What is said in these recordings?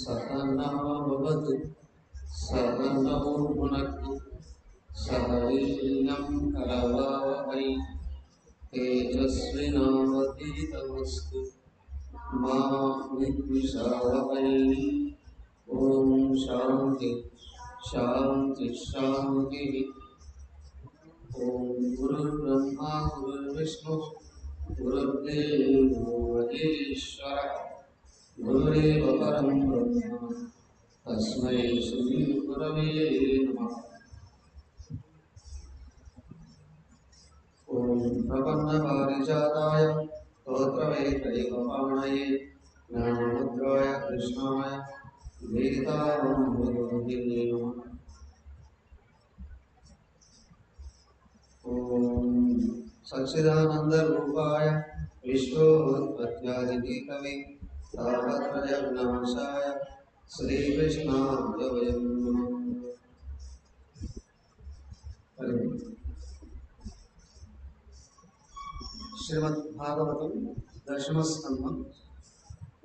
सहनावतु सहनौ भुनक्तु सह वीर्यं करवावहै तेजस्विनावधीतमस्तु मा विद्विषावहै। ओम शांति शांति शांति। ओम गुरुर्ब्रह्मा गुरुर्विष्णु गुरुर्देवो महेश्वरः गुरुरेव परं ब्रह्म तस्मै श्री गुरवे नमः। ओम प्रपन्नपारिजाताय स्तोत्रवेत्रैकपाणये ज्ञानमुद्राय कृष्णाय वेदान्तगुरवे नमः। ओम सच्चिदानन्दरूपाय विश्वोत्पत्त्यादिहेतवे तापत्रयविनाशाय श्रीकृष्णाय वयं नमः। श्रीमद्भागवतं दशमस्कन्धं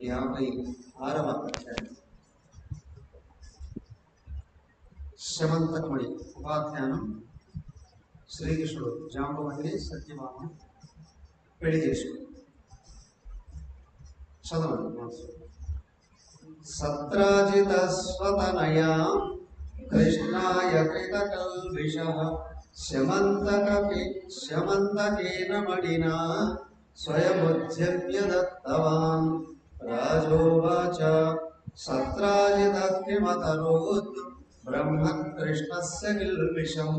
56వ అధ్యాయం శమంతకమణి ఉపాఖ్యానం. శ్రీకృష్ణుడు జాంబవతిని సత్యభామను పెళ్లి చేసుకున్నాడు. చదవండి. సత్రాజిత స్వతనయా కృష్ణాయ కృతకల్విషః శమంతకేన మణినా స్వయముద్యమ్య దత్తవాన్. రాజోవాచ సత్రాజితః కిమకరోత్ బ్రహ్మన్ కృష్ణస్య కిల్బిషం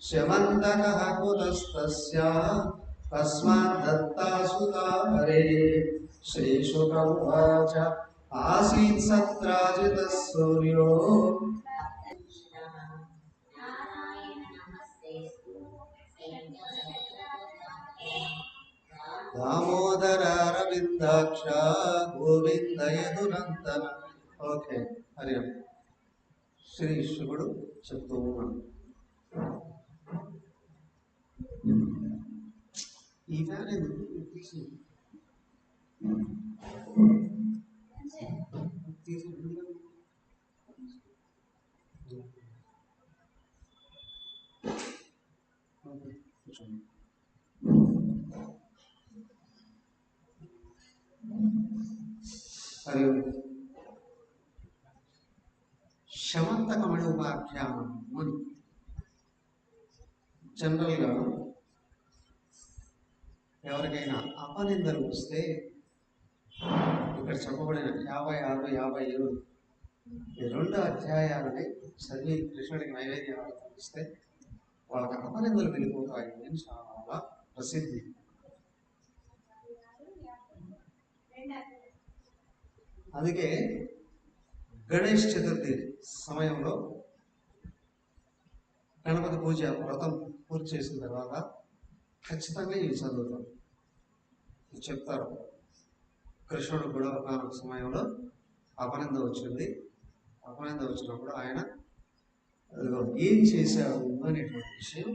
శమంతకః కుతస్తస్యాః తస్మాత్ దత్తా సుతా హరే. శ్రీశుక ఉవాచ ఆసీత్ సత్రాజితః సూర్యో దామోదరారవిందాక్ష గోవింద యదునందన. ఓకే, హరి. శ్రీ శుకుడు చెప్తూ ఉన్నాడు. ఈ ఫ్యాన్ శమంతకమణి ఉపాఖ్యానం అని జనరల్గా ఎవరికైనా అపనిందలు వస్తే ఇక్కడ చెప్పబడిన 56, 57 ఈ 2 అధ్యాయాలని చదివి కృష్ణుడికి నైవేద్యాలు ఇస్తే వాళ్ళకి అపనిందలు వెళ్ళిపోతాయి అని చాలా ప్రసిద్ధి. అందుకే గణేష్ చతుర్థి సమయంలో గణపతి పూజ వ్రతం పూర్తి చేసిన తర్వాత ఖచ్చితంగా ఇవి చదువుతాం. చెప్తారు కృష్ణుడు కూడా ఒక సమయంలో అపనింద వచ్చింది. అపనింద వచ్చినప్పుడు ఆయన ఏం చేశారు అనేటువంటి విషయం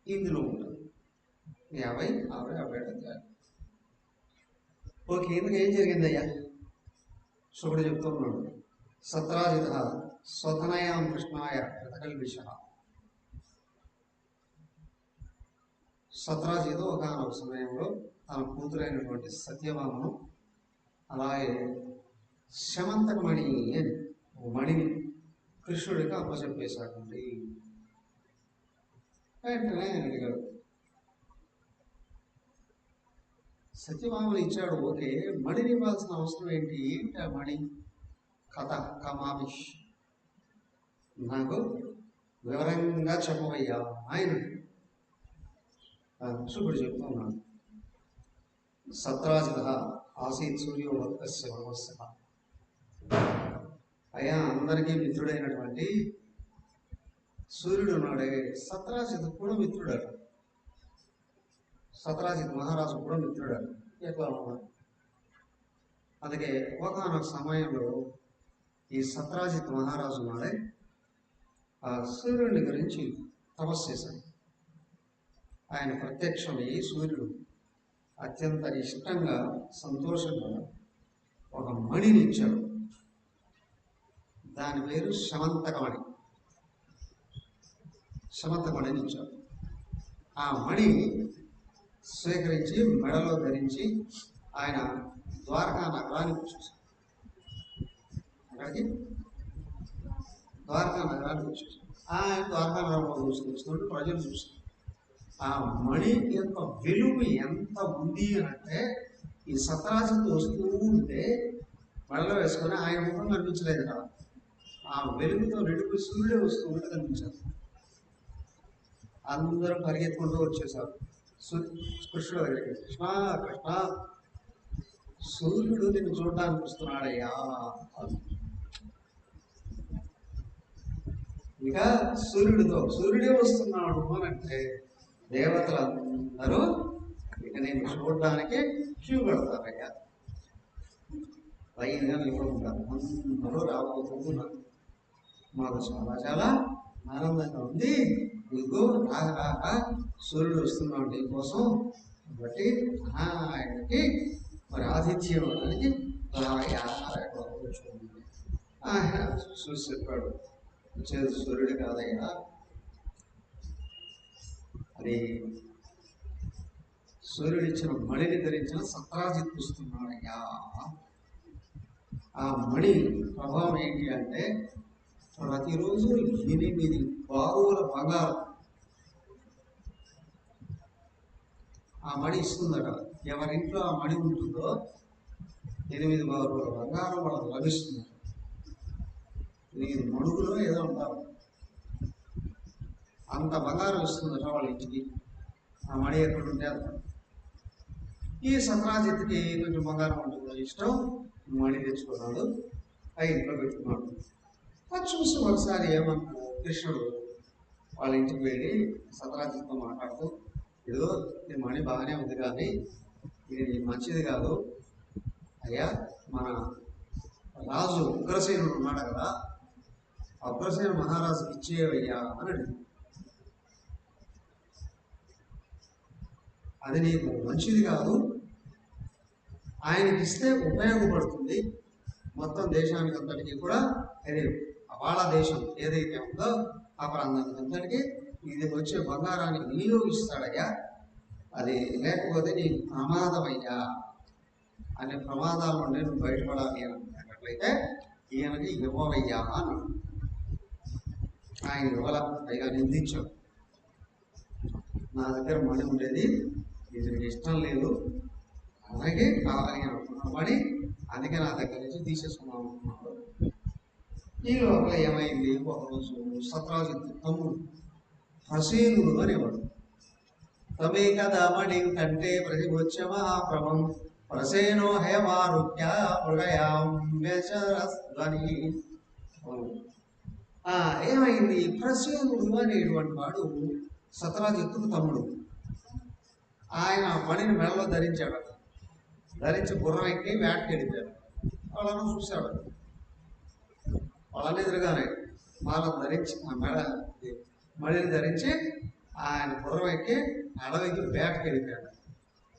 ఇందులో ఉంటుంది. 50, 60, 57 అధ్యాయం. ఓకే, ఇందుకు ఏం జరిగిందయ్యా? శుకుడు చెప్తున్నాడు. సత్రాజిత స్వతనయాం కృష్ణాయ కృతకల్విషః. సత్రాజితు ఒకనొక సమయంలో తన కూతురైనటువంటి సత్యభామను అలాగే శమంతకమణి అని మణిని కృష్ణుడికి అప్పచెప్పేశాడండి. వెంటనే ఆయన అడిగాడు, సత్యభామని ఇచ్చాడు, ఓకే. మణిని ఇవ్వాల్సిన అవసరం ఏంటి? ఏంటి ఆ మణి కథ? కమామిష్, నాకు వివరంగా చెప్పవయ్యా ఆయన. శుభుడు చెప్తూ ఉన్నాడు. సత్రాజిత ఆసీత్ సూర్యోభక్తస్య భగవత్స. అయ్యా, అందరికీ మిత్రుడైనటువంటి సూర్యుడు ఉన్నాడే, సత్రాజిత్ కూడా మిత్రుడాడు. సత్రాజిత్ మహారాజు కూడా మిత్రుడాడు. ఎట్లా ఉన్నాడు? అందుకే ఒకనొక సమయంలో ఈ సత్రాజిత్ మహారాజు ఉన్నాడే, ఆ సూర్యుడి గురించి తపస్సు చేశాడు. ఆయన ప్రత్యక్షమయ్యి సూర్యుడు అత్యంత ఇష్టంగా సంతోషంగా ఒక మణిని ఇచ్చాడు. దాని పేరు శమంతకమణి. శమంతకమణిని ఇచ్చాడు. ఆ మణి స్వీకరించి మెడలో ధరించి ఆయన ద్వారకా నగరానికి వచ్చేసాడు. అక్కడికి ద్వారకా నగరానికి వచ్చేసాడు. ఆయన ద్వారకా నగరంలో చూసుకొచ్చినట్టు ప్రజలు చూస్తారు. ఆ మణి యొక్క వెలుగు ఎంత ఉంది అని అంటే, ఈ సత్రాజిత్ వస్తూ ఉంటే మెడలో వేసుకొని ఆయన ముఖం కనిపించలేదు కదా, ఆ వెలుగుతో నిండిపోయి సూర్యుడే వస్తూ ఉంటే కనిపించారు. అందరూ పరిగెత్తుకుంటూ వచ్చేసారు కృష్ణుడు దగ్గరికి. కృష్ణ కృష్ణ, సూర్యుడు నిన్ను చూడడానికి వస్తున్నాడయ్యా. ఇక సూర్యుడే వస్తున్నాడు అని అంటే దేవతలందరూ ఇక నేను చూడడానికి క్యూ కడతారయ్యా. లైన్గా నిలబడుకుంటారు. అందరూ రాబోతున్నారు. మాకు చాలా చాలా ఆనందంగా ఉంది. ఇదిగో రాక సూర్యుడు వస్తున్నాడు నీకోసం. కాబట్టి ఆయనకి మరి ఆతిథ్యం ఇవ్వడానికి ఆయన చూసి చెప్పాడు, వచ్చేది సూర్యుడు కాదయ్యా, అది సూర్యుడు ఇచ్చిన మణిని ధరించిన సత్రాజిత్ వస్తున్నాడయ్యా. ఆ మణి ప్రభావం ఏంటి అంటే, ప్రతిరోజు 8 బారుల బంగారం ఆ మణి ఇస్తుందట. ఎవరింట్లో ఆ మణి ఉంటుందో 8 బారుల బంగారం వాళ్ళకి లభిస్తుంది. 8 మణుగులో ఏదో ఉంటారు, అంత బంగారం ఇస్తుందట వాళ్ళ ఇంటికి. ఆ మణి ఎక్కడుంటే అంత. ఈ సత్రాజిత్కి కొంచెం బంగారం ఉంటుంది ఇష్టం, మణి తెచ్చుకున్నాడు, ఆ ఇంట్లో పెట్టుకున్నాడు. అది చూసి ఒకసారి ఏమన్నాడు కృష్ణుడు వాళ్ళ ఇంటికి వెళ్ళి సత్రాజిత్తో మాట్లాడుతూ, ఏదో ఈ మణి బాగానే ఉంది కానీ ఇది మంచిది కాదు అయ్యా, మన రాజు ఉగ్రసేనుడు ఉన్నాడు కదా, ఆ ఉగ్రసేన మహారాజుకి ఇచ్చేవయ్యా అని అడిగింది. అది నీకు మంచిది కాదు, ఆయనకి ఇస్తే ఉపయోగపడుతుంది మొత్తం దేశానికి అంతటికీ కూడా. అది వాళ్ళ దేశం ఏదైతే ఉందో ఆ ప్రాంతానికి అంతటికీ ఇది వచ్చే బంగారానికి వినియోగిస్తాడయ్యా. అది లేకపోతే నీకు ప్రమాదమయ్యా, అనే ప్రమాదాల నుండి నువ్వు బయటపడాలి అని అన్నట్లయితే ఈయనకి ఇవ్వవయ్యా అన్నాడు. ఆయన ఇవ్వాల, పైగా నిందించాడు. నా దగ్గర మణి ఉండేది, ఇది ఇష్టం లేదు, అలాగే కావాలి అనుకున్నామని, అందుకే నా దగ్గర నుంచి తీసేసుకున్నాం అనుకున్నాడు. ఈ లోపల ఏమైంది, ఒకరోజు సత్రాజిత్ తమ్ముడు ప్రసేనుడు అనేవాడు, తమేకదమణి కంటే ప్రతిగొచ్చ మహాప్రభం ప్రసేనో హేమారుక్య మృగయామ్యచరధ్వని. ఏమైంది, ప్రసేనుడు అనేటువంటి వాడు సత్రాజిత్తుకు తమ్ముడు. ఆయన మణిని మెడలో ధరించాడు. ధరించి గుర్రం ఎక్కి వేటకి వెళ్ళిపోయాడు. వాళ్ళను చూశాడు. వాళ్ళని ఎదురుగానే మాలను ధరించి మణిని ధరించి ఆయన గుర్రం ఎక్కి అడవికి వేటకి వెళ్ళిపోయాడు.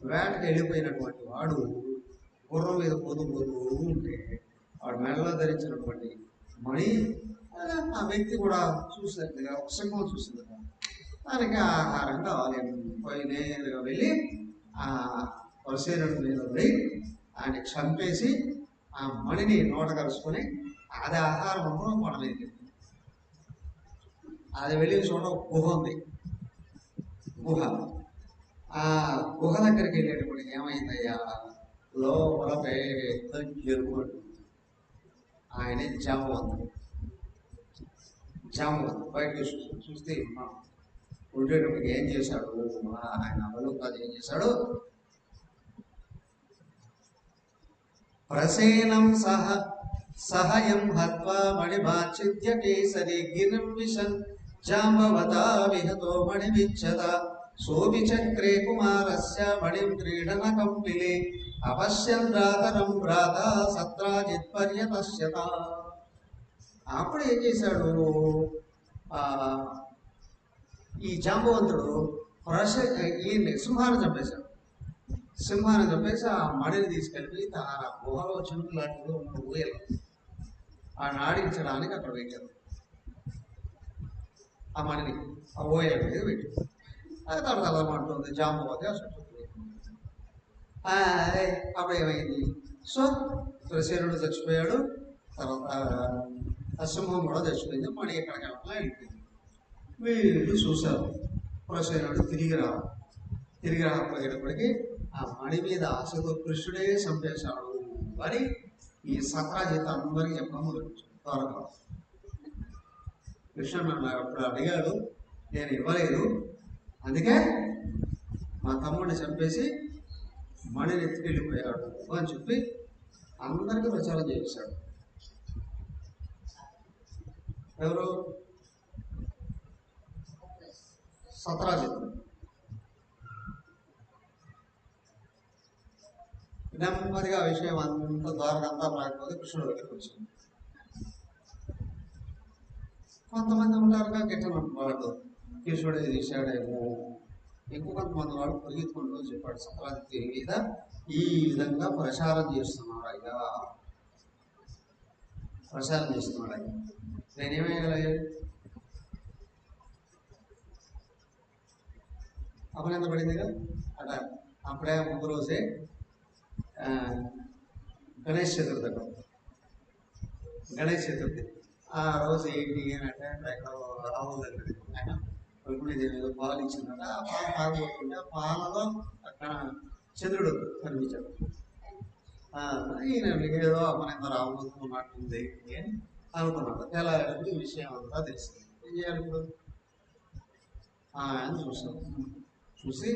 వేటకి వెళ్ళిపోయినటువంటి వాడు గుర్రం మీద పోతూ ఉంటే వాడు మెడలో ధరించినటువంటి మణి ఆ వ్యక్తి కూడా చూసినట్టుగా ఒక సింహం చూసింది. దానికి ఆహారం కావాలి, పోయి నేరుగా వెళ్ళి ఆ పరిశీలన మీద పడి ఆయన చంపేసి ఆ మణిని నోట కలుసుకొని అది ఆహారం అనుకుని కొనలేదు. అది వెళ్ళి చూడ గుహ ఉంది. గుహ, ఆ ఆ గుహ దగ్గరికి వెళ్ళేటప్పుడు ఏమైందయ్యా, లోపల పెద్ద ఎరుగొట్టు. ఆయన జాంబవంతుడు. బయట చూస్తే ఉండేటప్పటికి ఏం చేశాడు, ఆయన అవలోకాలు ఏం చేశాడు, ప్రసేనం సహయం హత్వా మణిమాచిత్య కేసరి గిరిం విశన్ జాంబవతా విహతో మణివిచ్చత సోపి చక్రే కుమారస్య మణిం క్రీడన కంపిలే అవశ్యం భ్రాతరం భ్రాత సత్రాజిత్ పర్యతస్యత. అప్పుడు ఏం చేశాడు, ఈ జాంబవంతుడు ఈ సింహాన్ని చంపేశాడు. సింహాన్ని చంపేసి ఆ మడిని తీసుకెళ్ళి తన గుహలో చెరుకు లాంటిలో ఉన్న ఊయలు ఆయన ఆడించడానికి అక్కడ పెట్టారు. ఆ మడిని ఆ ఊయల మీద పెట్టారు. అది తడతలమంటుంది జాంబవతి. అప్పుడు ఏమైంది, సో ప్రసేనుడు చచ్చిపోయాడు. తర్వాత ఆ సింహం కూడా చచ్చిపోయింది. మడి ఎక్కడికి వెళ్ళకుండా వెళ్ళిపోయింది. వీళ్ళు చూశారు ప్రసేనుడు తిరిగి రాకపోయేటప్పటికీ ఆ మణి మీద ఆశతో కృష్ణుడే చంపేశాడు అని ఈ సత్రాజిత్ అందరికీ చెప్పడం మొదలుపెట్టాడు. కృష్ణుడు నన్ను అప్పుడు అడిగాడు, నేను ఇవ్వలేదు, అందుకే మా తమ్ముడిని చంపేసి మణిని ఎత్తుకెళ్ళిపోయాడు అని చెప్పి అందరికీ ప్రచారం చేశాడు. ఎవరు? సత్రాజిత్. నెమ్మదిగా విషయం అంతా ద్వారకంతా రాకపోతే కృష్ణుడు దగ్గరికి వచ్చింది. కొంతమంది ఉంటారుగా గిట్టన వాళ్ళు కృష్ణుడే తీశాడేమో, ఎక్కువ కొంతమంది వాళ్ళు పరిగెత్తుకుంటూ చెప్పాడు సత్రాజిత్ మీద ఈ విధంగా ప్రచారం చేస్తున్నాడు అయ్యా, నేనేమేయగలిగా అపనంద పడిందిగా అట. అప్పుడే ముందు రోజే గణేష్ చతుర్థి. ఆ రోజు ఏంటి అని అంటే ఎక్కడ రాహుల్ దగ్గర ఆయన రుక్మిణీదేవి ఏదో పాలు ఇచ్చిందట. ఆ పాలు తాగబోతుంటే ఆ పాలలో అక్కడ చంద్రుడు కనిపించాడు. ఈయన ఏదో అపనంద రాబోతున్నట్టుంది అని అనుకున్నాడు. తెల్లారేటప్పుడు ఈ విషయం అంతా తెలిసింది. ఏం చేయాలి ఇప్పుడు అని చూసి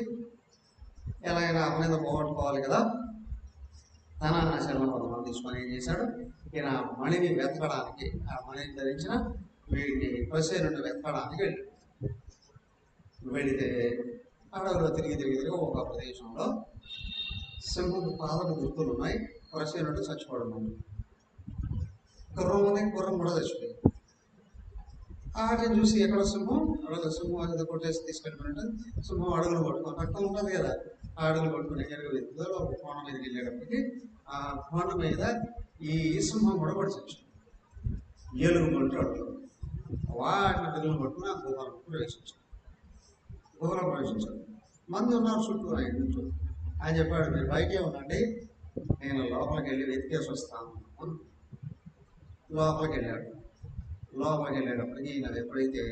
ఎలాగైనా అపనంద పోగొట్టుకోవాలి కదా, తన శరణం తీసుకొని ఏం చేశాడు, ఈయన మణిని వెతకడానికి, ఆ మణిని ధరించిన వీడిని ప్రసేనుడిని వెతకడానికి వెళితే అడవిలో తిరిగి ఒక ప్రదేశంలో సింహపు పాదము గుర్తులు ఉన్నాయి. ప్రసేనుడు చచ్చిపోవడం, గుర్రం కూడా చచ్చిపోయింది. వాటిని చూసి ఎక్కడ సింహం ఏదో కొట్టేసి తీసుకెళ్ళిపోయినట్టు సింహం అడుగులు పట్టుకొని, రక్తం ఉంటుంది కదా, ఆ అడుగులు పట్టుకుని ఎరగలేదు. ఒక కోణ మీదకి వెళ్ళేటప్పటికి ఆ కోణ మీద ఈ సింహం కూడా పడిచొచ్చు. ఏలుగు పట్టు అడుగులు వాటిని అడుగులు పట్టుకుని ఆ గుహలో ప్రవేశించాడు. మంది ఉన్నారు చుట్టూ, ఆయన చుట్టూ. ఆయన చెప్పాడు, మీరు బయటే ఉండండి, నేను లోపలికి వెళ్ళి వెతికేసి వస్తాను. లోపలికి వెళ్ళేటప్పటికి ఈయన ఎప్పుడైతే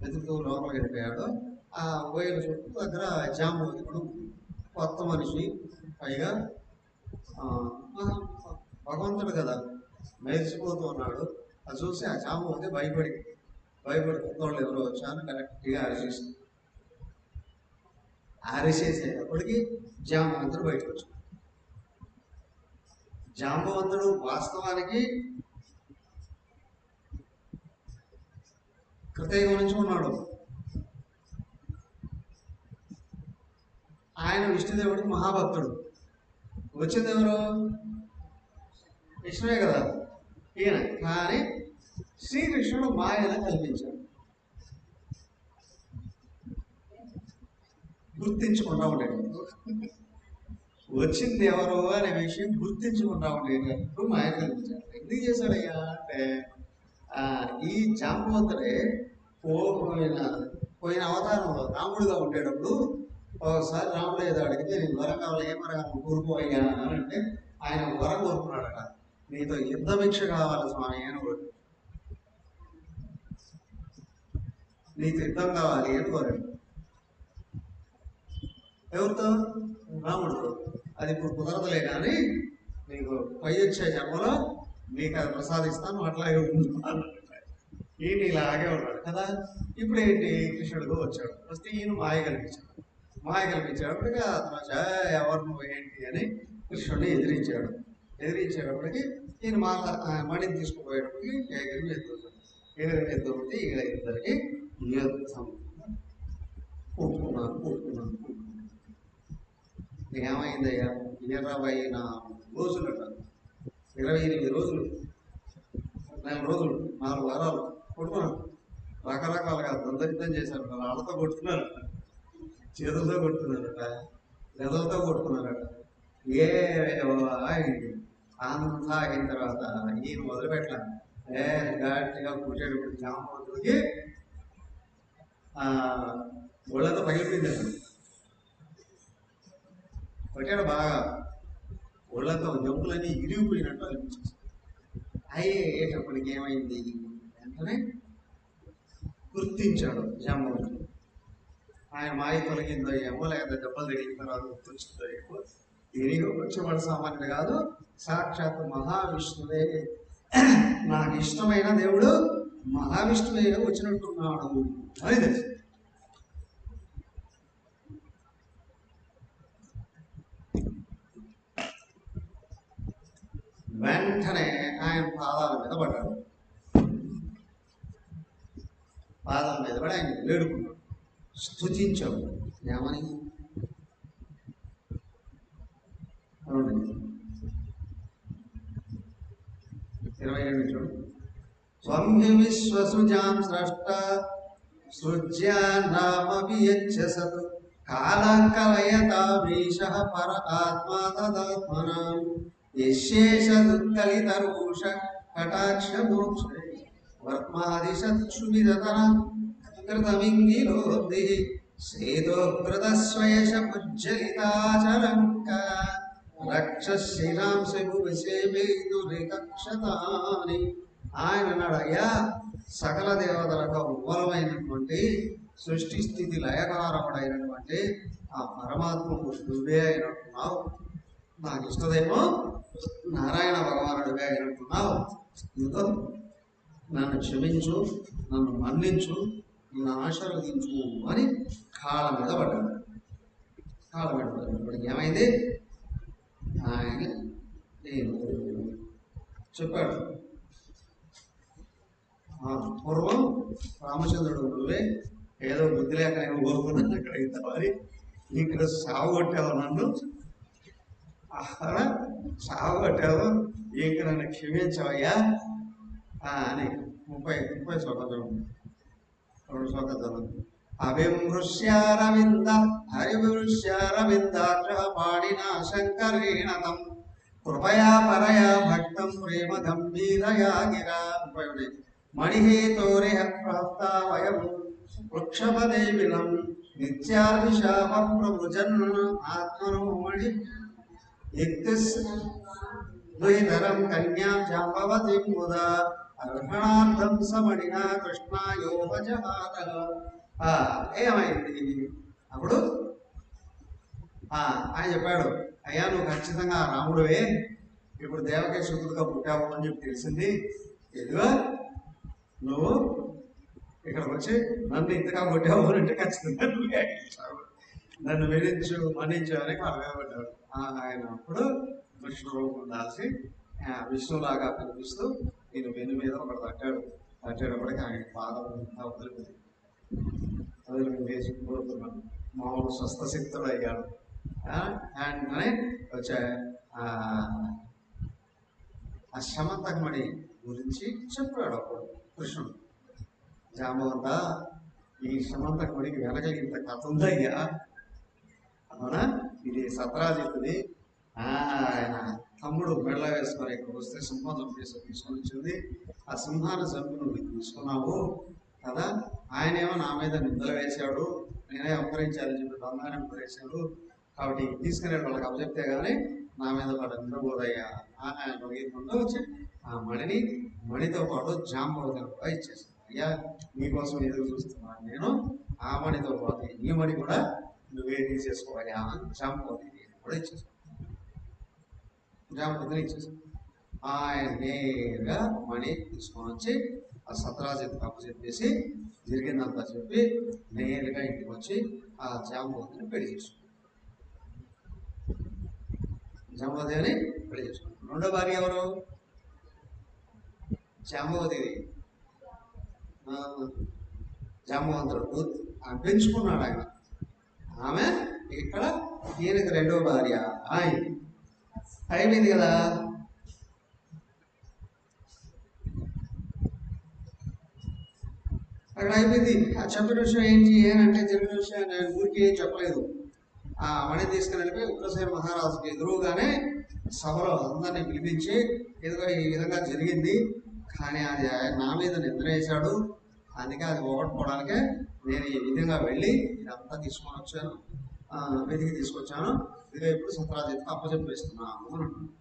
వెతుకుతూ లోపలికి వెళ్ళిపోయాడో ఆ ఓయల చుట్టూ దగ్గర జాంబవతి కూడా కొత్త మనిషి, పైగా భగవంతుడు కదా, మెరిసిపోతూ ఉన్నాడు. అది చూసి ఆ జాంబవతి భయపడి కొత్తవాళ్ళు ఎవరో వచ్చాను కరెక్ట్గా అరిసేసేటప్పటికి జాంబవంతుడు బయటకు వచ్చాడు. జాంబవంతుడు వాస్తవానికి కృతయుగం నుంచి ఉన్నాడు. ఆయన విష్ణుదేవుడికి మహాభక్తుడు. వచ్చింది ఎవరు? విష్ణువే కదా ఈయన. కానీ శ్రీకృష్ణుడు మాయను కల్పించాడు. గుర్తించకుండా ఉండేటప్పుడు, వచ్చింది ఎవరు అనే విషయం గుర్తించకుండా ఉండేటప్పుడు మాయ కల్పించాడు. ఎందుకు చేశాడయ్యా అంటే ఈ జాంబవంతుడే పోయిన అవతారంలో రాముడుగా ఉండేటప్పుడు ఒకసారి రాముడు ఏదో అడిగితే నేను వరం కావాలి, ఏం వరం కోరుకోయ్యా అని అంటే ఆయన వరం కోరుకున్నాడట, నీతో యుద్ధ భిక్ష కావాలి స్వామి అని కోరు, నీకు యుద్ధం కావాలి అని కోరాడు. ఎవరితో? రాముడితో. అది ఇప్పుడు కుదరదులే కానీ నీకు పై వచ్చే జన్మలో మీకు అది ప్రసాదిస్తాను, అట్లాగే ఉంది ఈయన ఇలాగే ఉన్నాడు కదా. ఇప్పుడు ఏంటి, కృష్ణుడిగా వచ్చాడు. వస్తే ఈయన మాయ కల్పించాడు. మాయ కల్పించేటప్పటికి అతను ఎవరు నువ్వు ఏంటి అని కృష్ణుడిని ఎదిరించాడు. ఎదిరించేటప్పటికి ఈయన మణిని తీసుకుపోయేటప్పటికి ఎగిరి ఎదురుతే ఇక ఇద్దరికి యుద్ధం. ఒప్పుకున్నాను. ఏమైందయ్యా? 24 రోజులట, 28 రోజులు, 4 రోజులు, 4 వారాలు కొట్టుకున్నాను. రకరకాలుగా దందరితం చేశారు. రాళ్ళతో కొట్టుకున్నారట, చేతులతో కొట్టుకున్నారట, గదలతో కొట్టుకున్నారట. అంతా అయిన తర్వాత ఈయన మొదలుపెట్టాలి గట్టిగా కూర్చేటప్పుడు జామవంతుడికి ఒళ్ళంతా పగిలిపోయింది. కొట్టాడు బాగా, ఒళ్ళంతా జంపులన్నీ ఇరిగిపోయినట్టు అనిపించింది. అయ్యేటప్పటికి ఏమైంది, వెంటనే గుర్తించాడు జామవంతుడు. ఆయన మాయ తొలగిందో ఏమో, లేదా దెబ్బలు తగిలిన తర్వాత గుర్తొచ్చిందో ఏమో. తిరిగి వచ్చేవాడు సామాన్యుడు కాదు, సాక్షాత్ మహావిష్ణువే. నాకు ఇష్టమైన దేవుడు మహావిష్ణువే వచ్చినట్టున్నాడు అని తెలుసు. వెంటనే ఆయన పాదాల మీద పడ్డాడు. పాదాల మీద పడి ఆయన వేడుకున్నాడు, స్తుతించాడు. ఏమని? 27 చూడు. స్వంహి విశ్వసృజాం స్రష్ట సృజ్యాన్నామపి యచ్చసత్ కాలకలయతామీశః పర ఆత్మా తదాత్మనాం యశేషదుత్కలితరూష కటాక్షమోక్ష వర్మాదిశత్సువిదతనం కృతమింగిలోబ్ధి సేదోకృతస్వయశముజ్జలితాచలంక రక్షశిలాంశువిషేమేదురికక్షతాని. ఆయన అన్నాడు, అయ్యా సకల దేవతలకు మూలమైనటువంటి సృష్టి స్థితి లయకారకుడైనటువంటి ఆ పరమాత్మకు నువ్వే అయినట్టున్నావు. నాకు ఇష్టదేమో నారాయణ భగవానుడివే అయినట్టున్నావు. ఇంకో నన్ను క్షమించు, నన్ను మన్నించు, నన్ను ఆశీర్వదించు అని కాళ్ళ మీద పడ్డాడు. కాళ్ళ మీద పడ్డాడు. ఇప్పటికి ఏమైంది, ఆయన చెప్పాడు, పూర్వం రామచంద్రుడు నువ్వే, ఏదో బుద్ధి లేక నేను కోరుకున్నాను అక్కడ ఇంతవారి, ఇక్కడ సాగు కొట్టావు నన్ను, అక్కడ సాగు కొట్టావు, ఇంక నన్ను క్షమించవయ్యా అని 30 శ్లోకాలు 2 శ్లోకాలు. అభిమృశ్యారవింద హరిమృశ్యారవిందాక్ష పాడినా శంకరేణ తం కృపయా పరయా భక్తం ప్రేమ గంభీరయా గిరా. మణిహేతోరిహ ప్రాప్తావయం వృక్షపదే విలం నిత్యాభిశాప ప్రవృజన్ ఆత్మనో మణి యుక్తిరం కన్యాం జాంబవతి ముదా అర్హణార్థం సమణినా కృష్ణాయోపజహాత. ఏమైంది అప్పుడు? ఆయన చెప్పాడు, అయ్యా నువ్వు ఖచ్చితంగా రాముడువే, ఇప్పుడు దేవకి శుద్ధుడుగా పుట్టావు అని చెప్పి తెలిసింది. ఎదుగా నువ్వు ఇక్కడికి వచ్చి నన్ను ఇంతగా కొట్టావు అంటే ఖచ్చితంగా నువ్వే నన్ను విధించు మన్నించు అని అడగబడ్డాడు. ఆయన అప్పుడు కృష్ణ రూపం దాల్చి విష్ణులాగా కనిపిస్తూ నేను వెను మీద ఒకటి తట్టేటప్పటికి ఆయన పాదం వదిలి వేసి కోరుతున్నాను. మామూలు స్వస్థశక్తుడు అయ్యాడు. వెంటనే వచ్చే ఆ శమంతకమణి గురించి చెప్పాడు అప్పుడు కృష్ణుడు. జాంబవంత, ఈ శమంతకమణికి వెనక ఇంత కథ ఉందయ్యా, అవునా? ఇది సత్రాజిత్తుది. ఆయన తమ్ముడు మెడల వేసుకొని ఇక్కడ వస్తే సింహం తీసుకొని వచ్చింది. ఆ సింహాన్ని చంపి నువ్వు తీసుకున్నావు కదా. ఆయనేమో నా మీద నిందలు వేశాడు, నేనే అపహరించాలని చెప్పి దొంగనే అపహరించాడు. కాబట్టి తీసుకునే వాళ్ళకి అప్పచెప్తే కానీ నా మీద వాడు నిందబోదయ్యా ఆయన ముందు వచ్చి ఆ మణితో పాటు జాంబవతిని కూడా ఇచ్చేసాను. అయ్యా నీకోసం ఎదురు చూస్తున్నాను నేను, ఆ మణితో పాటు ఈ మణి కూడా నువ్వే తీసేసుకోవాలి జాంబవతిని కూడా ఇచ్చేసాడు. జాంబవతిని ఇచ్చేసాడు. ఆయన నేరుగా మణి తీసుకొని వచ్చి ఆ సత్రాజిత్కి అప్పచెప్పేసి జరిగిందంతా చెప్పి నేరుగా ఇంటికి వచ్చి ఆ జాంబవతిని పెళ్లి చేసుకున్నాడు. జాంబవతిని పెళ్లి చేసుకున్నాడు. రెండో భార్య ఎవరు? జాంబవతిది. జాంబవంతుడు పెంచుకున్నాడు ఆయన. ఆమె ఇక్కడ ఈయనకి రెండో భార్య ఆయన. అయిపోయింది కదా. అక్కడ అయిపోయింది. ఆ చెప్పిన విషయం ఏంటి అంటే జరిగిన విషయం నేను ఊరికి ఏం చెప్పలేదు. ఆ మణి తీసుకుని వెళ్ళిపోయి ఉగ్రసేన మహారాజుకి ఎదురుగానే సభలో అందరినీ పిలిపించి ఏదో ఈ విధంగా జరిగింది, కానీ అది నా మీద నిద్ర వేశాడు, అందుకే అది పోగొట్టుకోవడానికే నేను ఈ విధంగా వెళ్ళి ఇదంతా తీసుకొని వచ్చాను, వెతికి తీసుకొచ్చాను, ఇదిగో ఇప్పుడు సత్రాజిత్కి అప్పచెప్పేస్తున్నాను అని అంటున్నాను.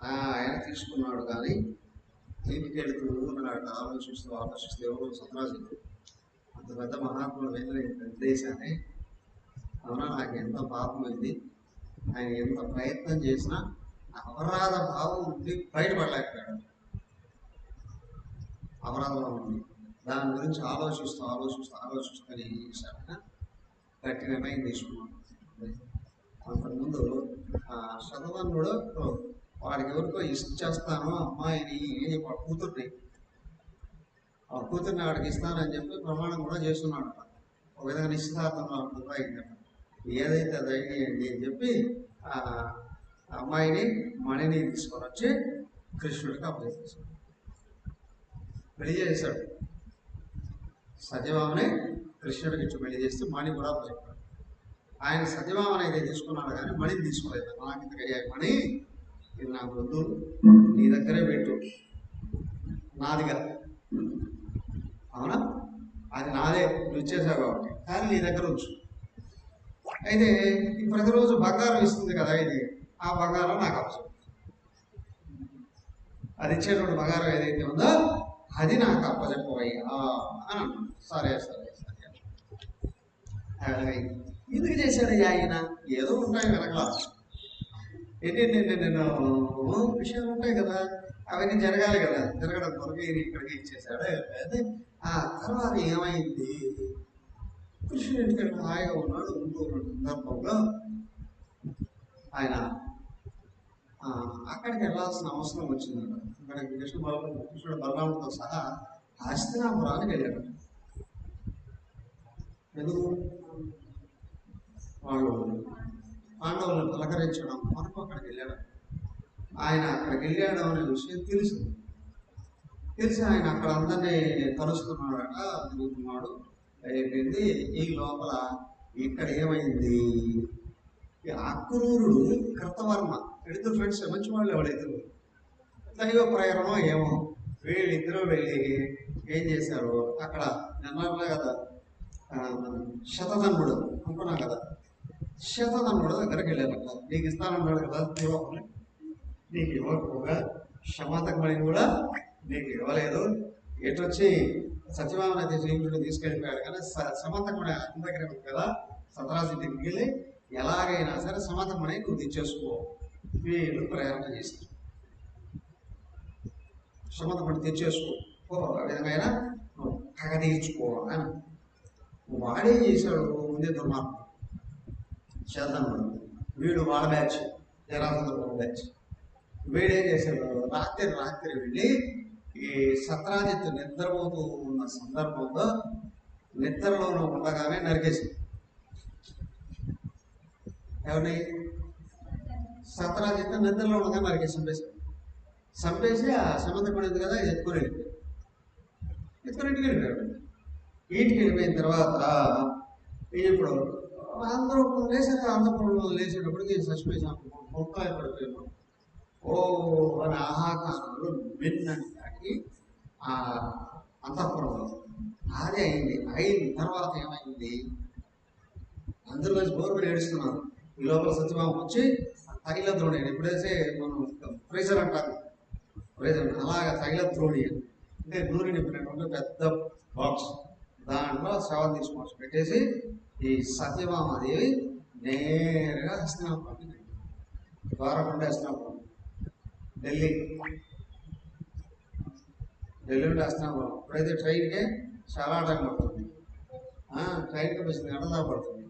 ఆయన తీసుకున్నాడు. కానీ ఇంటికి వెళుతూ ఉన్నాడు. ఆలోచిస్తూ ఎవరు సత్రాజిత్తు అంత పెద్ద మహాత్ముడు వెళ్ళిన దేశాన్ని అవునా, నాకు ఎంత పాపం అయింది, ఆయన ఎంత ప్రయత్నం చేసినా అపరాధ భావం నుండి బయటపడలేకపోయాడు. అపరాధంలో ఉంది. దాని గురించి ఆలోచిస్తూ ఏం చేశాడైనా గట్టి నిర్ణయం తీసుకున్నాడు. అంతకుముందు శతవన్నుడు వాడికి ఎవరికో ఇచ్చేస్తాను అమ్మాయిని కూతుర్ని, ఆ కూతుర్ని వాడికి ఇస్తానని చెప్పి ప్రమాణం కూడా చేస్తున్నాడు. ఒక విధంగా నిశ్చితార్థంలో కూడా అయిందట. ఏదైతే అది అయ్యింది అని చెప్పి ఆ అమ్మాయిని మణిని తీసుకొని వచ్చి కృష్ణుడికి అప్పచెప్పేశాడు. పెళ్లి చేశాడు. సత్యభామని కృష్ణుడికి ఇచ్చి పెళ్లి చేస్తే మణి కూడా అప్పచెప్పాడు. ఆయన సత్యభామని అయితే తీసుకున్నాడు కానీ మణిని తీసుకోలేదు. నాకు ఇంత అయ్యాయి మణి, ఇది నాకు వద్దు, నీ దగ్గరే పెట్టు, నాదిగా, అవునా, అది నాదే, నువ్వు ఇచ్చేసావు కాబట్టి, కానీ నీ దగ్గర ఉంచు. అయితే ప్రతిరోజు బంగారం ఇస్తుంది కదా ఇది, ఆ బంగారం నాకు అవసరం, అది ఇచ్చేటువంటి బంగారం ఏదైతే ఉందో అది నాకు అప్పచెప్పవయ్యా అని అన్నాడు. సరే సరే సరే. ఎందుకు చేశాడు ఆయన? ఏదో ఉంటాయి వెనకాల ఎన్నెన్నెన్నెన్నో విషయాలు ఉంటాయి కదా, అవన్నీ జరగాలి కదా, జరగడం కొరకు ఈయన ఇక్కడికి ఇచ్చేసాడు. అయితే ఆ తర్వాత ఏమైంది, కృష్ణుడి ఇంటికి హాయిగా ఉన్నాడు. ఇంకొక సందర్భంలో ఆయన అక్కడికి వెళ్ళాల్సిన అవసరం వచ్చిందట. అక్కడికి కృష్ణుడు బలరాముడితో సహా హస్తినాపురానికి వెళ్ళాడు. ఎందుకు? వాళ్ళు పాండవులను పలకరించడం మనకు అక్కడికి వెళ్ళాడు. ఆయన అక్కడికి వెళ్ళాడు అనే విషయం తెలిసి ఆయన అక్కడ అందరినీ కలుస్తున్నాడట, తిరుగుతున్నాడు. అయిపోయింది. ఈ లోపల ఇక్కడ ఏమైంది, అక్రూరుడు కృతవర్మ ఇద్దరు ఫ్రెండ్స్, మంచి వాళ్ళు ఎవరిద్దరు, దైవ ప్రేరణో ఏమో, వీళ్ళిద్దరూ వెళ్ళి ఏం చేశారు, అక్కడ నిన్నలే కదా శతధన్వుడు అనుకున్నాం కదా, శతధన్వుడు దగ్గరికి వెళ్ళారు. నీకు ఇస్తానన్నాడు కదా దేవని, నీకు ఇవ్వకపోగా క్షమాతకమని కూడా నీకు ఇవ్వలేదు, ఎటొచ్చి సత్యభామని అయితే శ్రీకృష్ణుడు తీసుకెళ్ళిపోయాడు. కానీ సమంతకుడు అతని దగ్గర ఉంది కదా, సత్రాజిత్తుకి వెళ్ళి ఎలాగైనా సరే సమంతకుని నువ్వు తెచ్చేసుకో, వీళ్ళు ప్రేరణ చేశారు. సమంతకుని తెచ్చేసుకో, ఆ విధంగా నువ్వు కగ తీర్చుకో అని. వాడేం చేశాడు, ముందే దుర్మార్గం చేద్దాం. వీడు వాళ్ళ బ్యాచ్, జరాసంద్ర బ్యాచ్. వీడేం చేశాడు, రాత్రి వెళ్ళి ఈ సత్రాజిత్తు నిద్రపోతూ ఉన్న సందర్భంలో నిద్రలోనూ ఉండగానే నరికేసింది. ఎవరిని? సత్రాజిత్తు నిద్రలో ఉండగా నరికేసి చంపేసి ఆ సమంతకుడు ఉంది కదా ఎత్తుకొని ఇంటికి వెళ్ళిపోయాడు. ఇంటికి వెళ్ళిపోయిన తర్వాత ఇప్పుడు అందరూ లేచారు. అంతఃపురంలో లేచేటప్పటికి చచ్చిపోయిన మొక్కలు పడిపోయాను. ఓ అని ఆహాకారంలో విన్నట్టు ఆ అంతఃపురంలో అదే అయింది. అయిన తర్వాత ఏమైంది, అందరూ కలిసి బోర్బడి ఏడుస్తున్నారు. ఈ లోపల సత్యభామ వచ్చి తైలద్రోణి, ఎప్పుడైతే మనం ప్రెషర్ అంటారు, ప్రెషర్ అలాగా తైలద్రోణి అంటే నూనె నింపినటువంటి పెద్ద బాక్స్, దాంట్లో శవం తీసుకొచ్చి పెట్టేసి ఈ సత్యభామాదేవి నేరుగా హస్తినాపురం, ద్వారకొండ హస్తినాపురం, ఢిల్లీ నుండి హస్తినాపురం. ఇప్పుడైతే ట్రైన్కే చాలా టైం పడుతుంది, ట్రైన్కి 10 గంటల దాకా పడుతుంది,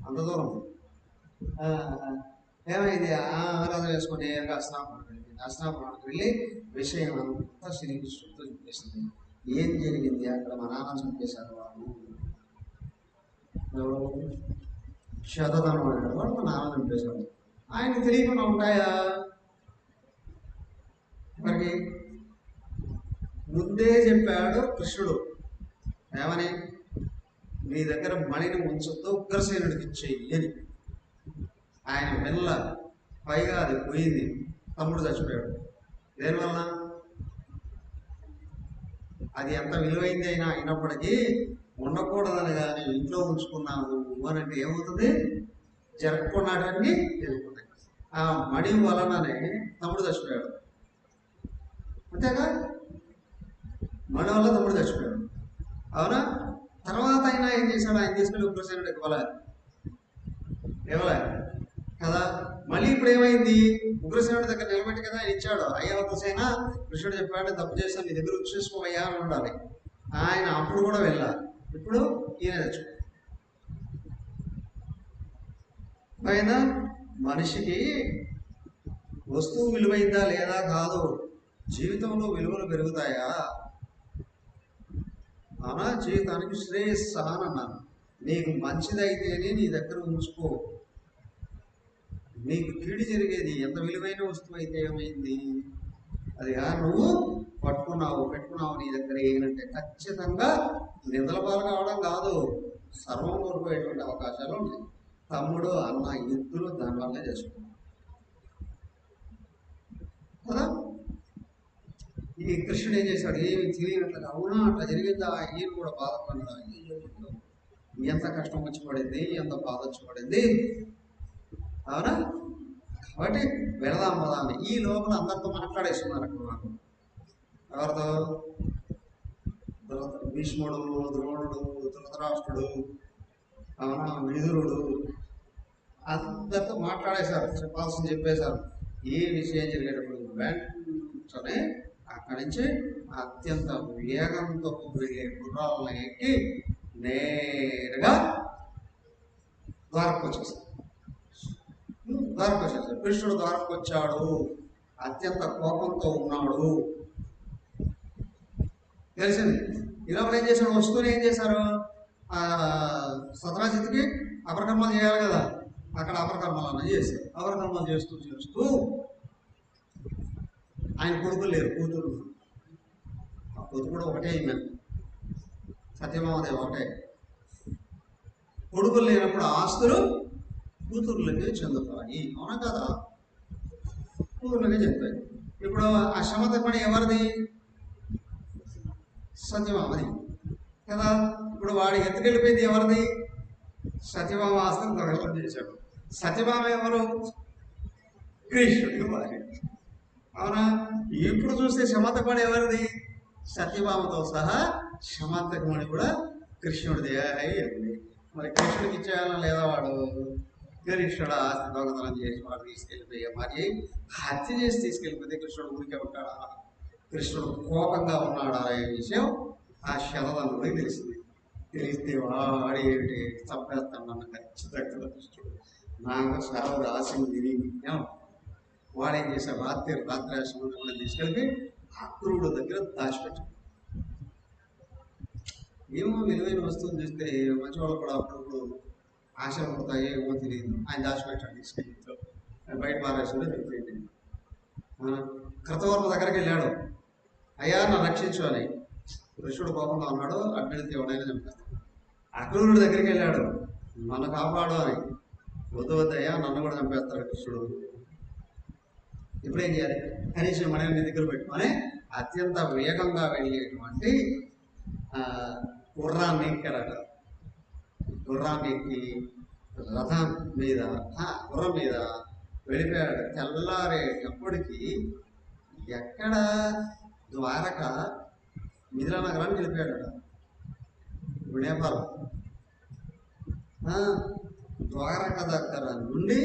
అంత దూరం. ఏమైంది? ఆరాధన వేసుకొని నేరుగా హస్తినాపురం వెళ్ళింది. హస్తినాపురానికి వెళ్ళి విషయం అంతా శ్రీకృష్ణుడితో చెప్పేసింది. ఏం జరిగింది అక్కడ? మా నాన్న చంపేశారు వాళ్ళు, శతధనం అనేవాడు మా నాన్న చంపేశాడు. ఆయన తెలియకుండా ఉంటాయా? మరి ముందే చెప్పాడు కృష్ణుడు ఏమని, నీ దగ్గర మణిని ఉంచొద్దు, ఉగ్రసేనుడికి ఇచ్చేయి అని. ఆయన వెళ్ళ, పైగా అది పోయింది, తమ్ముడు చచ్చిపోయాడు. దేనివల్ల? అది ఎంత విలువైంది అయినా అయినప్పటికీ ఉండకూడదని కానీ ఇంట్లో ఉంచుకున్నాను అని అంటే ఏమవుతుంది? జరగకున్నాడని వెళ్ళిపోతాయి. ఆ మణి వలననే తమ్ముడు చచ్చిపోయాడు, అంతేగా? మణి వల్ల తమ్ముడు చచ్చిపోయాడు, అవునా? తర్వాత అయినా ఏం చేశాడు? ఆయన తీసుకెళ్ళి ఉగ్రసేనుడు ఇవ్వలే కదా. మళ్ళీ ఇప్పుడు ఏమైంది? ఉగ్రసేనుడి దగ్గర నిలబెట్టి కదా ఆయన ఇచ్చాడు. అయ్యా ఉగ్రసేన, కృష్ణుడు చెప్పాడు తప్పు చేశాను, నీ దగ్గర ఉంచేసుకోవయ్యా అని ఉండాలి. ఆయన అప్పుడు కూడా వెళ్ళాలి. ఇప్పుడు ఈయన తెచ్చుకో. పైన మనిషికి వస్తువు విలువైందా లేదా కాదు, జీవితంలో విలువలు పెరుగుతాయా? అవునా? జీవితానికి శ్రేయస్సు అని అన్నాను. నీకు మంచిదైతేనే నీ దగ్గర ఉంచుకో. నీకు కీడు జరిగేది ఎంత విలువైన వస్తువు అయితే ఏమైంది? అది నువ్వు పట్టుకున్నావు, పెట్టుకున్నావు నీ దగ్గర ఏంటంటే ఖచ్చితంగా నిద్ర పాలు కావడం కాదు, సర్వం కోల్పోయేటువంటి అవకాశాలు ఉన్నాయి. తమ్ముడు అన్న ఇద్దరు దానివల్లే చేసుకున్నావు కదా. ఈ కృష్ణుడు ఏం చేశాడు? ఏమి తెలియనట్లుగా, అవునా అట్లా జరిగిందా? ఈయన కూడా బాధపడ్డా, ఎంత కష్టం వచ్చి పడింది, ఎంత బాధ వచ్చి పడింది, అవునా? కాబట్టి వెళదాం పదాన్ని. ఈ లోపల అందరితో మాట్లాడేస్తున్నారు అక్కడ వాళ్ళు. ఎవరితో? భీష్ముడు, ద్రోణుడు, ధృతరాష్ట్రుడు, అవునా, విదురుడు, అందరితో మాట్లాడేశారు, చెప్పాల్సింది చెప్పేశారు. ఏ విషయం జరిగేటప్పుడు వెంటనే అక్కడి నుంచి అత్యంత వేగంతో వెళ్ళే గుర్రాలను ఎక్కి నేరుగా ద్వారకు వచ్చేసారు. కృష్ణుడు ద్వారకు వచ్చాడు, అత్యంత కోపంతో ఉన్నాడు, తెలిసింది. ఇలా ఏం చేశాడు? వస్తూనే ఏం చేశారు? సతరాజిత్కి అపరకర్మలు చేయాలి కదా, అక్కడ అపరకర్మలను చేశారు. అపరకర్మలు చేస్తూ చేస్తూ ఆయన కొడుకులు లేరు, కూతురు. ఆ కూతురు కూడా ఒకటే, ఈమె సత్యభామాదేవి ఒకటే. కొడుకులు లేనప్పుడు ఆస్తులు కూతుర్లకే చెందుతాయి, అవునా కదా? కూతుర్లకే చెందుతాయి. ఇప్పుడు ఆ శమత పని ఎవరిది? సత్యభామది కదా. ఇప్పుడు వాడి ఎత్తుకెళ్ళిపోయింది ఎవరిది? సత్యభామ ఆస్తులు దొంగతనం చేశాడు. సత్యభామ ఎవరు? కృష్ణుడికి భార్య, అవునా? ఇప్పుడు చూస్తే శమంతకమణి ఎవరిది? సత్యభామతో సహా శమంతకమణి కూడా కృష్ణుడిది అయ్యింది. మరి కృష్ణుడికి ఇచ్చేయాలని లేదా? వాడు కృష్ణుడు ఆస్తి దొంగతనం చేసి వాడు తీసుకెళ్ళిపోయే మరి హత్య చేసి తీసుకెళ్ళిపోతే కృష్ణుడు ఊరికే ఉంటాడా? కృష్ణుడు కోపంగా ఉన్నాడా అనే విషయం ఆ శతధనుడికి తెలిసింది. తెలిస్తే వాడు ఏమిటి చంపేస్తాను నన్ను ఖచ్చితంగా కృష్ణుడు, నాకు సెలవు రాసింది వాడేం చేశాడు? రాత్రి ఆశ్రమంలో తీసుకెళ్ళి అక్రూరుడు దగ్గర దాచిపెట్టాడు. ఏమో విలువైన వస్తువులు చూస్తే మంచి వాళ్ళు కూడా అప్పుడప్పుడు ఆశలు పడతాయి, ఏమో తెలియదు. ఆయన దాచిపెట్టాడు, తీసుకెళ్ళి బయట పారేశ్వరుడు తెలియదు. కృతవర్మ దగ్గరికి వెళ్ళాడు, అయ్యా నన్ను రక్షించు అని. కృష్ణుడు కోపంగా ఉన్నాడు, అడ్డెళ్తే ఎవడైనా చంపేస్తాడు. అక్రూరుడి దగ్గరికి వెళ్ళాడు, నన్ను కాపాడు అని. వద్దయ్యా నన్ను కూడా చంపేస్తాడు కృష్ణుడు. ఇప్పుడు ఏం చేయాలి? కనీసం మనల్ని దగ్గర పెట్టుకొని అత్యంత వేగంగా వెళ్ళేటువంటి గుర్రాన్ని ఎక్కాడట. గుర్రాన్ని ఎక్కి రథం మీద గుర్రం మీద వెళ్ళిపోయాడు. తెల్లారేటప్పటికి ఎక్కడ? ద్వారక మిథిలా నగరానికి వెళ్ళిపోయాడట. ఇప్పుడు నేపాల్ ద్వారక దగ్గర నుండి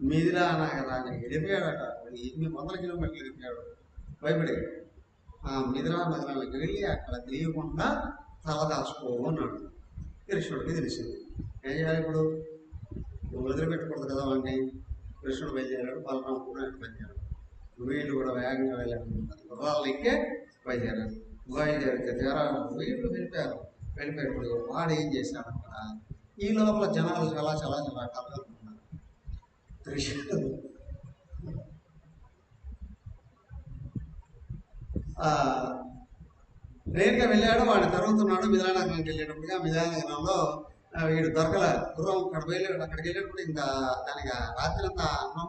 మిథిలా నగరానికి వెళ్ళిపోయాడట. 800 కిలోమీటర్లు వెళ్ళిపోయాడు భయపడి. ఆ మిథిలా నగరానికి వెళ్ళి అక్కడ తెలియకుండా తలదాచుకో అన్నాడు. కృష్ణుడికి తెలిసింది. ఏం చేయాలి ఇప్పుడు? వదిలిపెట్టకూడదు కదా వాడిని. కృష్ణుడు బయలుదేరాడు, బలరాముడు కూడా బయలుదేరాడు. వీళ్ళు కూడా వేగంగా వెళ్ళారు, గుర్రాలు ఎక్కే బయలుదేరితే వీళ్ళు వెళ్ళిపోయారు. వాడు ఏం చేశాడు అక్కడ? ఈ లోపల జనాలు చాలా చాలా చాలా రకాలుగా ఉన్నారు. కృష్ణుడు నేరుగా వెళ్ళాడు, వాడు తరుగుతున్నాడు. మిథిలా నగరానికి వెళ్ళేటప్పటిగా మిథిలా నగరంలో వీడు దొరకలే. గుర్రం అక్కడికి వెళ్ళేటప్పుడు ఇంకా దానికి రాత్రి అంతా అన్నం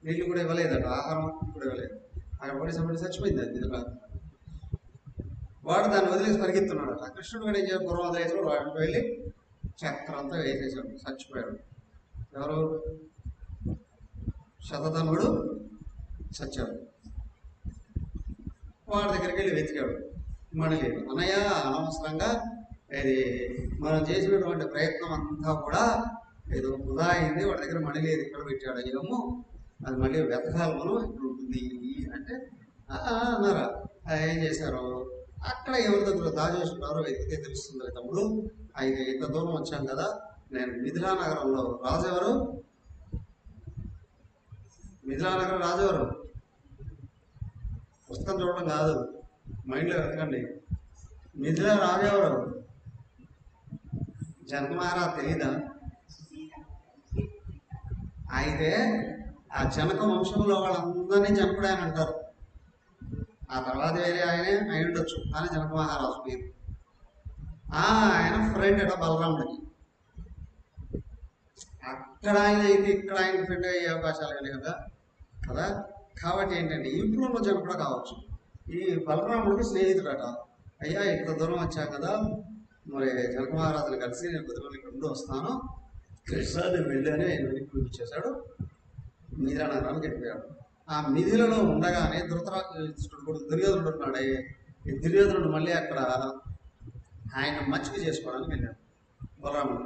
నీళ్ళు కూడా ఇవ్వలేదట, ఆహారం కూడా ఇవ్వలేదు. అక్కడ పడి చచ్చిపోయింది అది మిథిలా. వాడు దాన్ని వదిలేసి పరిగెత్తున్నాడు. ఆ కృష్ణుడు కూడా ఏం చేయాలి? గుర్రం వదిలేసాడు, వాడికి వెళ్ళి చక్రంతో వేసేసాడు, చచ్చిపోయాడు. ఎవరు? శతధనుడు చచ్చాడు. వాడి దగ్గరికి వెళ్ళి వెతికాడు, మణి లేదు. అన్నయ్య, అనవసరంగా ఇది మనం చేసినటువంటి ప్రయత్నం అంతా కూడా ఏదో వృధా అయింది, వాడి దగ్గర మణి లేదు, ఇక్కడ పెట్టాడు అయ్యము, అది మళ్ళీ వెతకాలి మనం, ఇక్కడ ఉంటుంది అంటే అన్నారా. ఏం చేశారు? అక్కడ ఎవరి దగ్గర దాచేస్తున్నారో వెతికితే తెలుస్తుంది తమ్ముడు. అయితే ఇంత దూరం వచ్చాం కదా, నేను మిథిలా నగరంలో రాజెవరు? మిథిలా నగరం రాజెవరు? పుస్తకం చూడడం కాదు, మైండ్లో వెతకండి. మిథిలా రాజెవరు? జనక మహారాజు తెలీదా? అయితే ఆ జనక వంశంలో వాళ్ళందరినీ జనకుడు ఆయన అంటారు. ఆ తర్వాత వేరే ఆయనే అయి ఉండొచ్చు, కానీ జనక మహారాజు పేరు. ఆయన ఫ్రెండ్ అట బలరాముడికి. అక్కడ ఆయన అయితే ఇక్కడ ఆయన ఫ్రెండ్ అయ్యే అవకాశాలు కలిగి కదా. కాబట్టి ఏంటంటే ఇంట్లో జనకుడు కావచ్చు. ఈ బలరాముడికి స్నేహితుడట. అయ్యా, ఇంత దూరం వచ్చాం కదా, మరి జనక మహారాజుని కలిసి నేను కొద్ది రోజులు ఇక్కడ ఉండి వస్తాను. కృష్ణ నేను వెళ్ళానే ఆయన వెనక్కి పిలిపించేశాడు, మిథిలా నగరానికి వెళ్ళిపోయాడు. ఆ మిథిలలో ఉండగానే ధృతరాష్ట్రుడు దుర్యోధనుడు ఉన్నాడే, ఈ దుర్యోధనుడు మళ్ళీ అక్కడ ఆయన మచ్చిక చేసుకోవడానికి వెళ్ళాడు. బలరాముడు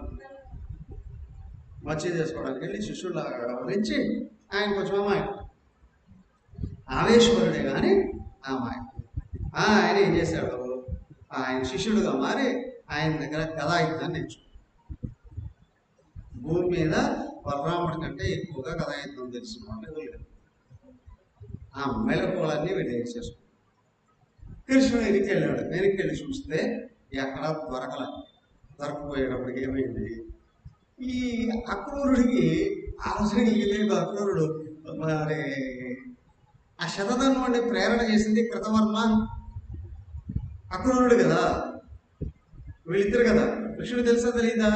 మచ్చిక చేసుకోవడానికి వెళ్ళి శిష్యుడు వ్యవహరించి ఆయన కొంచెం అమాయకుడు, ఆవేశపరుడే కానీ అమాయకుడు. ఆయన ఏం చేశాడు? ఆయన శిష్యుడుగా మారి ఆయన దగ్గర గదాయుద్ధాన్ని నేర్చుకున్నాడు. భూమి మీద బలరాముడి కంటే ఎక్కువగా గదాయుద్ధం తెలిసిన వాళ్ళు లేదు. ఆ మెలకువలన్నీ వీళ్ళు వేసేసుకున్నాడు. కృష్ణుడు వెనక్కి వెళ్ళి చూస్తే ఎక్కడ దొరకపోయేటప్పటికి ఏమైంది? ఈ అక్రూరుడికి అవసరం లేదు. అక్రూరుడు మరి ఆ శతధనుడిని ప్రేరణ చేసింది కృతవర్మ, అక్రూరుడు కదా. వీళ్ళిద్దరు కదా. కృష్ణుడు తెలుసా తెలీదా?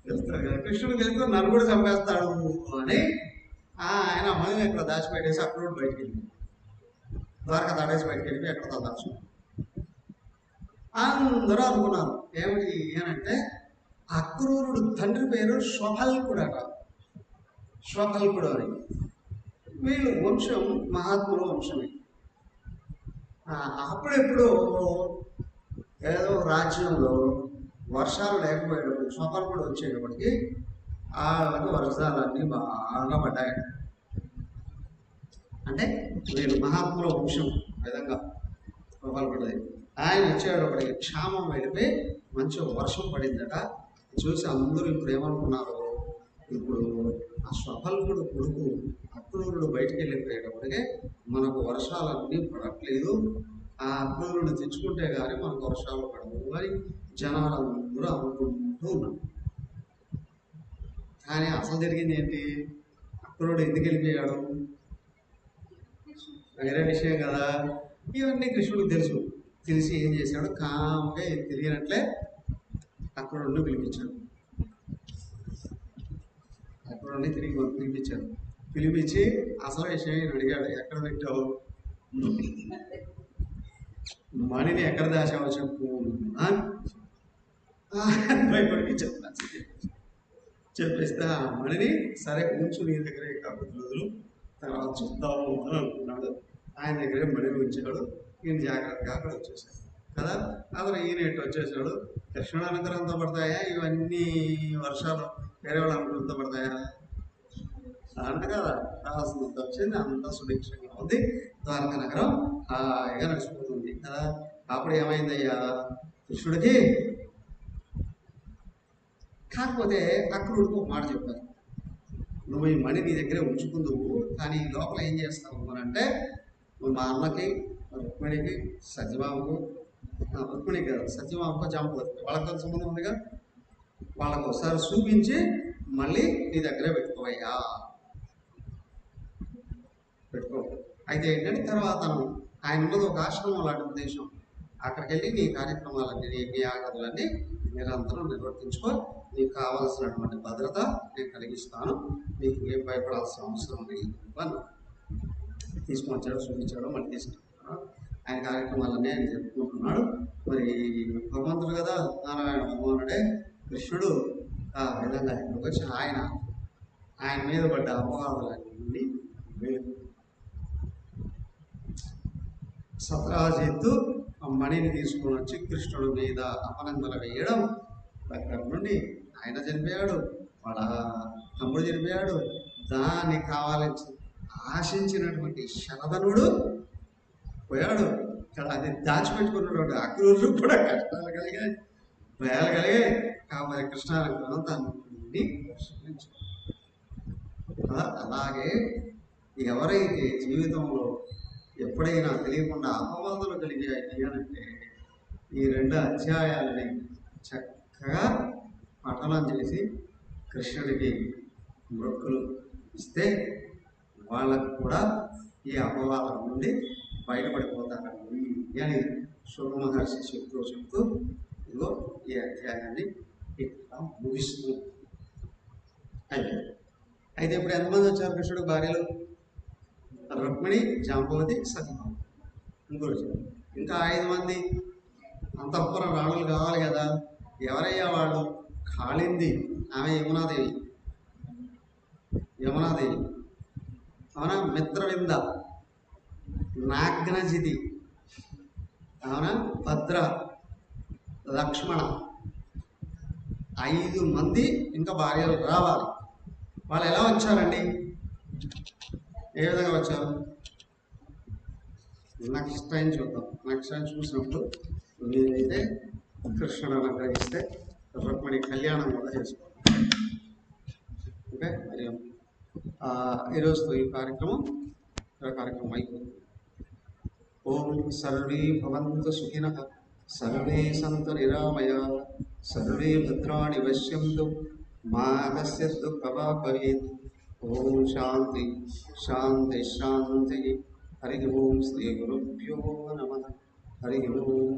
తెలుస్తారు కదా. కృష్ణుడు తెలిస్తే నన్ను కూడా చంపేస్తాడు అని ఆయన మళ్ళీ ఇక్కడ దాచిపెట్టేసి అక్రూరుడు బయటికి వెళ్ళి ద్వారక దాడేసి బయటికి వెళ్ళి ఎక్కడ దాచు. అందరూ అనుకున్నారు ఏమిటి అనంటే అక్రూరుడు తండ్రి పేరు శ్వభల్కుడు అట. శ్వభల్కుడు అని. వీళ్ళు వంశం మహాత్ముల వంశమే. అప్పుడెప్పుడు ఏదో రాజ్యంలో వర్షాలు లేకపోయేటప్పుడు శ్వభల్కుడు వచ్చేటప్పటికి వాళ్ళకి వర్షాలన్నీ బాగా పడ్డాయి. అంటే వీళ్ళు మహాత్ముల వంశం విధంగా శ్వభల్కుడు ఆయన వచ్చేటప్పటికి క్షామం వెళ్ళిపోయి మంచి వర్షం పడిందట. చూసి అందరూ ఇప్పుడు ఏమనుకున్నారు? ఇప్పుడు ఆ శ్వభల్కుడు కొడుకు అక్రూరుడు బయటికి వెళ్ళిపోయేటప్పటికే మనకు వర్షాలన్నీ పడట్లేదు, ఆ అక్రూరుడు తెచ్చుకుంటే కానీ మనకు వర్షాలు పడవు అని జనాలందరూ అనుకుంటూ ఉన్నారు. కానీ అసలు జరిగింది ఏంటి? అక్రూరుడు ఎందుకు వెళ్ళిపోయాడు? వేరే విషయం కదా. ఇవన్నీ కృష్ణుడికి తెలుసు. తెలిసి ఏం చేశాడు? కామగా తెలియనట్లే అక్రూరుడిని పిలిపించాడు. అక్రూరుడిని పిలిపించాడు. పిలిపించి అసలు విషయం ఈయన అడిగాడు, ఎక్కడ పెట్టావు? మణిని ఎక్కడ దాచావో చెప్పు అని భయపడికి చెప్పేస్తే ఆ మణిని సరే ఉంచు నీ దగ్గరే కాబట్టి రోజులు తర్వాత చూద్దాము అని అనుకున్నాడు. ఆయన దగ్గరే మణిని ఉంచాడు. ఈయన జాగ్రత్తగా అక్కడ వచ్చేసాడు. కదా. అతను ఈయన ఇటు వచ్చేసాడు. కృష్ణుడు అనుగ్రహంతో పడతాయా ఇవన్నీ వర్షాలు? వేరే వాళ్ళ అనుగ్రహంతో పడతాయా? అంట కదా. కావాల్సినంత వచ్చింది, అంత సుభిక్షంగా ఉంది. ద్వారకా నగరం హాయిగా నడిచిపోతుంది కదా. అప్పుడు ఏమైందయ్యా కృష్ణుడికి? కాకపోతే అక్రూడికి ఒక మాట చెప్పారు, నువ్వు ఈ మణి నీ దగ్గరే ఉంచుకుందువు, కానీ లోపల ఏం చేస్తావు అని అంటే, నువ్వు మా అమ్మకి, రుక్మిణికి, సత్యభామకు, రుక్మిణికి కదా, సత్యభామకు జాంబవతి వాళ్ళతో సంబంధం ఉందిగా, వాళ్ళకు ఒకసారి చూపించి మళ్ళీ నీ దగ్గరే పెట్టుకోవయ్యా, పెట్టుకో. అయితే ఏంటంటే తర్వాత ఆయన ఉన్నది ఒక ఆశ్రమం లాంటి ఉద్దేశం, అక్కడికి వెళ్ళి నీ కార్యక్రమాలన్నీ, నీ ఆగదులన్నీ నిరంతరం నిర్వర్తించుకో, నీకు కావాల్సినటువంటి భద్రత నేను కలిగిస్తాను, నీకు ఏం భయపడాల్సిన అవసరం లేదు అని తీసుకొని వచ్చాడు, చూపించాడు, మళ్ళీ తీసుకుంటున్నాడు. ఆయన కార్యక్రమాలన్నీ ఆయన చెప్పుకుంటున్నాడు. మరి భగవంతుడు కదా, నారాయణ భగవానుడే కృష్ణుడు ఆ విధంగా ఇక్కడికి వచ్చి ఆయన మీద పడ్డ అపవాదులన్నీ సత్రాజిత్తు ఆ మణిని తీసుకొని వచ్చి కృష్ణుడి మీద అపనందన వేయడం, దగ్గర నుండి ఆయన చనిపోయాడు, వాళ్ళ తమ్ముడు చనిపోయాడు. దాన్ని కావాలని ఆశించినటువంటి శరధనుడు పోయాడు. ఇక్కడ అది దాచిపెట్టుకున్నటువంటి అక్రూరుడు కూడా కష్టాలు కలిగాయి, భయాలు కలిగాయి. కాబట్టి కృష్ణానుగ్రహం దాన్ని అలాగే ఎవరైతే జీవితంలో ఎప్పుడైనా తెలియకుండా అపవాదులు కలిగాయి అంటే ఈ 2 అధ్యాయాలని చక్కగా పఠనం చేసి కృష్ణుడికి మొక్కులు ఇస్తే వాళ్ళకు కూడా ఈ అపవాదం నుండి బయటపడిపోతారని అని శుభ మహర్షి చెప్తూ ఇదిగో ఈ అధ్యాయాన్ని ఇట్లా ముగిస్తూ అయితే ఇప్పుడు ఎంతమంది వచ్చారు కృష్ణుడు భార్యలు? రుక్మిణి, జాంబవతి, సత్యభామ, ముగ్గురు వచ్చారు. ఇంకా 5 మంది అంతఃపురం రాణులు కావాలి కదా. ఎవరయ్యా వాళ్ళు? కాళింది, ఆమె యమునాదేవి, అవునా, మిత్రవింద, నాగ్నజితి, అవునా, భద్ర, లక్ష్మణ, 5 మంది ఇంకా భార్యలు రావాలి. వాళ్ళు ఎలా వచ్చారండి? ఏ విధంగా వచ్చారు? నెక్స్ట్ టైం చూద్దాం. నెక్స్ట్ టైం చూసినప్పుడు నేనైతే కృష్ణుడు అనుగ్రహిస్తే రుక్మిణి కళ్యాణం కూడా చేసుకోవాలి. ఓకే, మరి ఈరోజుతో ఈ కార్యక్రమం అయిపోతుంది. ఓం సర్వే భవంతు సుఖినః, సర్వే సంతు నిరామయాః, సర్వే భద్రాణి పశ్యంతు, మా కస్య దుఃఖభాగ్ భవేత్. ఓం శాంతి శాంతి శాంతి. హరి ఓం శ్రీ గురుభ్యో నమః. హరి ఓం.